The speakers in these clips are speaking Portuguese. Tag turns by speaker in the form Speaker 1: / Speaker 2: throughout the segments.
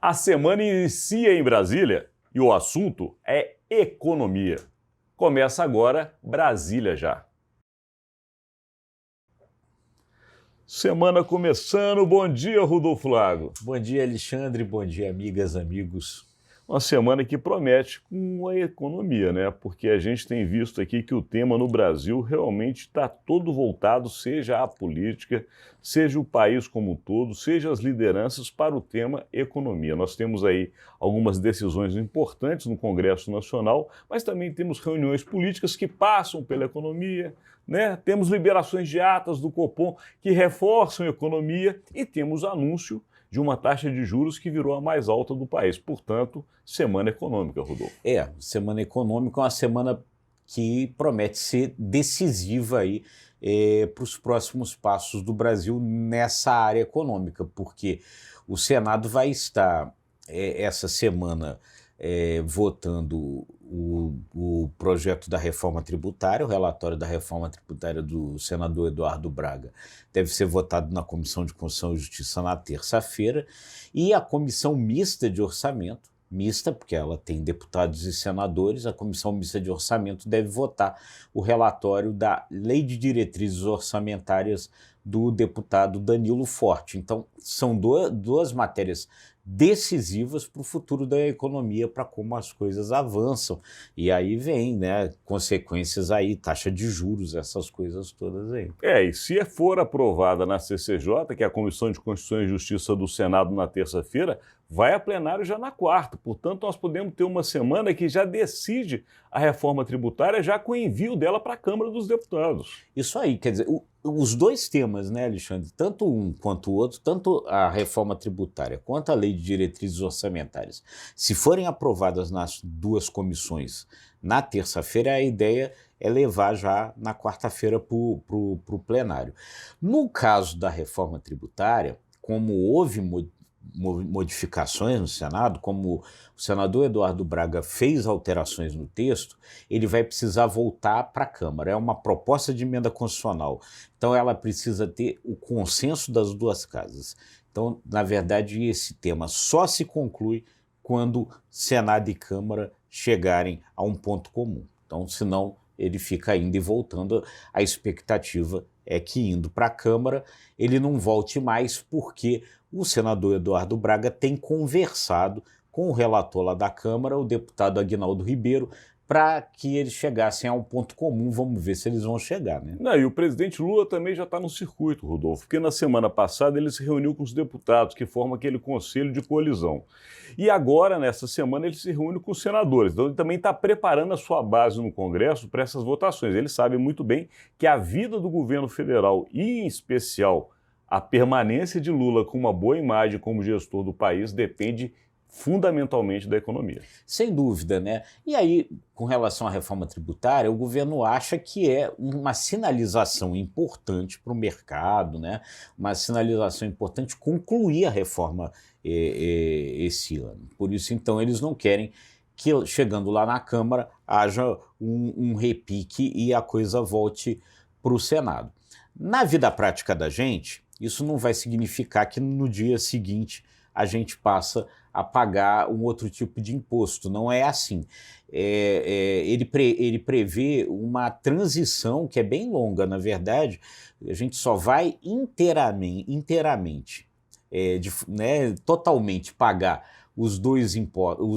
Speaker 1: A semana inicia em Brasília e o assunto é economia. Começa agora Brasília Já. Semana começando. Bom dia, Rodolfo Lago.
Speaker 2: Bom dia, Alexandre. Bom dia, amigas, amigos.
Speaker 1: Uma semana que promete com a economia, né? Porque a gente tem visto aqui que o tema no Brasil realmente está todo voltado, seja a política, seja o país como um todo, seja as lideranças para o tema economia. Nós temos aí algumas decisões importantes no Congresso Nacional, mas também temos reuniões políticas que passam pela economia, né? Temos liberações de atas do Copom que reforçam a economia e temos anúncio de uma taxa de juros que virou a mais alta do país. Portanto, semana econômica, Rodolfo.
Speaker 2: Semana econômica é uma semana que promete ser decisiva aí para os próximos passos do Brasil nessa área econômica, porque o Senado vai estar essa semana votando o projeto da reforma tributária, o relatório da reforma tributária do senador Eduardo Braga deve ser votado na Comissão de Constituição e Justiça na terça-feira, e a Comissão Mista de Orçamento, mista porque ela tem deputados e senadores, a Comissão Mista de Orçamento deve votar o relatório da Lei de Diretrizes Orçamentárias do deputado Danilo Forte. Então, são duas matérias decisivas para o futuro da economia, para como as coisas avançam. E aí vem, né, consequências aí, taxa de juros, essas coisas todas aí.
Speaker 1: E se for aprovada na CCJ, que é a Comissão de Constituição e Justiça do Senado na terça-feira, vai a plenário já na quarta. Portanto, nós podemos ter uma semana que já decide a reforma tributária já com o envio dela para a Câmara dos Deputados.
Speaker 2: Isso aí, quer dizer, os dois temas, né, Alexandre, tanto um quanto o outro, tanto a reforma tributária quanto a lei de diretrizes orçamentárias, se forem aprovadas nas duas comissões na terça-feira, a ideia é levar já na quarta-feira para o plenário. No caso da reforma tributária, como houve modificações no Senado, como o senador Eduardo Braga fez alterações no texto, ele vai precisar voltar para a Câmara. É uma proposta de emenda constitucional, então ela precisa ter o consenso das duas casas. Então, na verdade, esse tema só se conclui quando Senado e Câmara chegarem a um ponto comum. Então, senão, ele fica indo e voltando. A expectativa é que, indo para a Câmara, ele não volte mais, porque o senador Eduardo Braga tem conversado com o relator lá da Câmara, o deputado Aguinaldo Ribeiro, para que eles chegassem a um ponto comum. Vamos ver se eles vão chegar, né?
Speaker 1: E o presidente Lula também já está no circuito, Rodolfo, porque na semana passada ele se reuniu com os deputados, que formam aquele conselho de coalizão. E agora, nessa semana, ele se reúne com os senadores. Então, ele também está preparando a sua base no Congresso para essas votações. Ele sabe muito bem que a vida do governo federal, e em especial a permanência de Lula com uma boa imagem como gestor do país, depende fundamentalmente da economia.
Speaker 2: Sem dúvida, né? E aí, com relação à reforma tributária, o governo acha que é uma sinalização importante para o mercado, né? Uma sinalização importante concluir a reforma esse ano. Por isso, então, eles não querem que, chegando lá na Câmara, haja um repique e a coisa volte para o Senado. Na vida prática da gente, isso não vai significar que no dia seguinte a gente passa a pagar um outro tipo de imposto. Não é assim. Ele prevê uma transição que é bem longa, na verdade. A gente só vai inteiramente, totalmente pagar os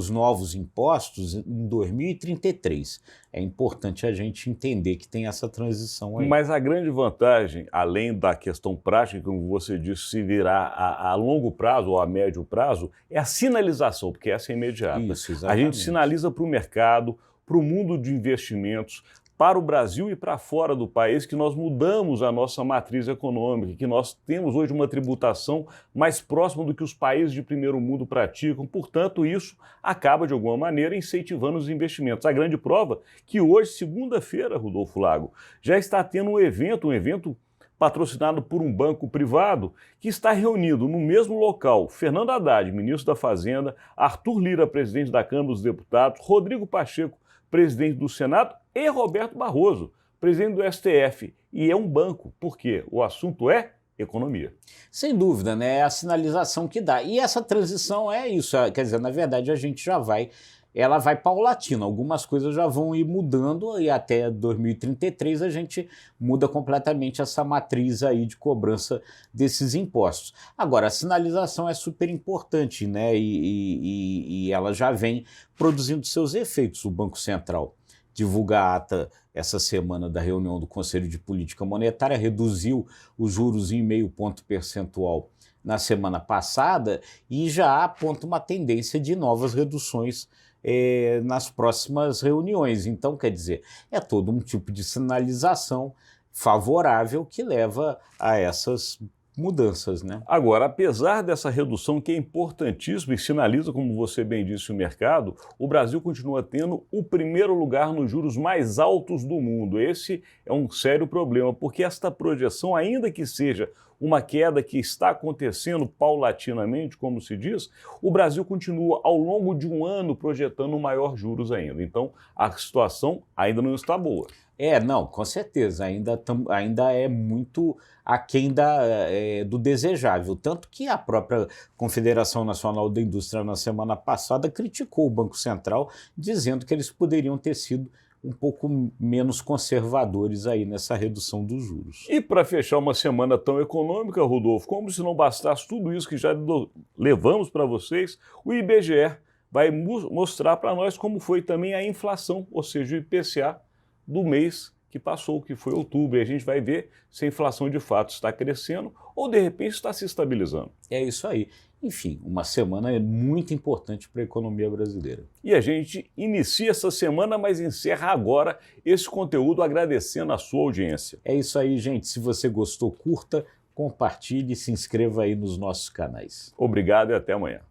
Speaker 2: novos impostos em 2033. É importante a gente entender que tem essa transição aí.
Speaker 1: Mas a grande vantagem, além da questão prática, como você disse, se virar a longo prazo ou a médio prazo, é a sinalização, porque essa é imediata.
Speaker 2: Isso, exatamente.
Speaker 1: A gente sinaliza para o mercado, para o mundo de investimentos, para o Brasil e para fora do país, que nós mudamos a nossa matriz econômica, que nós temos hoje uma tributação mais próxima do que os países de primeiro mundo praticam. Portanto, isso acaba, de alguma maneira, incentivando os investimentos. A grande prova que hoje, segunda-feira, Rodolfo Lago, já está tendo um evento patrocinado por um banco privado, que está reunindo no mesmo local Fernando Haddad, ministro da Fazenda, Arthur Lira, presidente da Câmara dos Deputados, Rodrigo Pacheco, presidente do Senado, e Roberto Barroso, presidente do STF. E é um banco, porque o assunto é economia.
Speaker 2: Sem dúvida, né? É a sinalização que dá. E essa transição é isso, quer dizer, na verdade a gente ela vai paulatina, algumas coisas já vão ir mudando e até 2033 a gente muda completamente essa matriz aí de cobrança desses impostos. Agora, a sinalização é super importante, né? E ela já vem produzindo seus efeitos. O Banco Central divulga a ata essa semana da reunião do Conselho de Política Monetária, reduziu os juros em 0,5 ponto percentual na semana passada e já aponta uma tendência de novas reduções nas próximas reuniões. Então, quer dizer, é todo um tipo de sinalização favorável que leva a essas mudanças, né?
Speaker 1: Agora, apesar dessa redução que é importantíssima e sinaliza, como você bem disse, o mercado, o Brasil continua tendo o primeiro lugar nos juros mais altos do mundo. Esse é um sério problema, porque esta projeção, ainda que seja uma queda que está acontecendo paulatinamente, como se diz, o Brasil continua ao longo de um ano projetando maior juros ainda. Então, a situação ainda não está boa.
Speaker 2: Não, com certeza, ainda é muito aquém do desejável. Tanto que a própria Confederação Nacional da Indústria, na semana passada, criticou o Banco Central, dizendo que eles poderiam ter sido um pouco menos conservadores aí nessa redução dos juros.
Speaker 1: E para fechar uma semana tão econômica, Rodolfo, como se não bastasse tudo isso que já levamos para vocês, o IBGE vai mostrar para nós como foi também a inflação, ou seja, o IPCA do mês que passou, que foi outubro, e a gente vai ver se a inflação de fato está crescendo ou de repente está se estabilizando.
Speaker 2: É isso aí. Enfim, uma semana muito importante para a economia brasileira.
Speaker 1: E a gente inicia essa semana, mas encerra agora esse conteúdo agradecendo a sua audiência.
Speaker 2: É isso aí, gente. Se você gostou, curta, compartilhe e se inscreva aí nos nossos canais.
Speaker 1: Obrigado e até amanhã.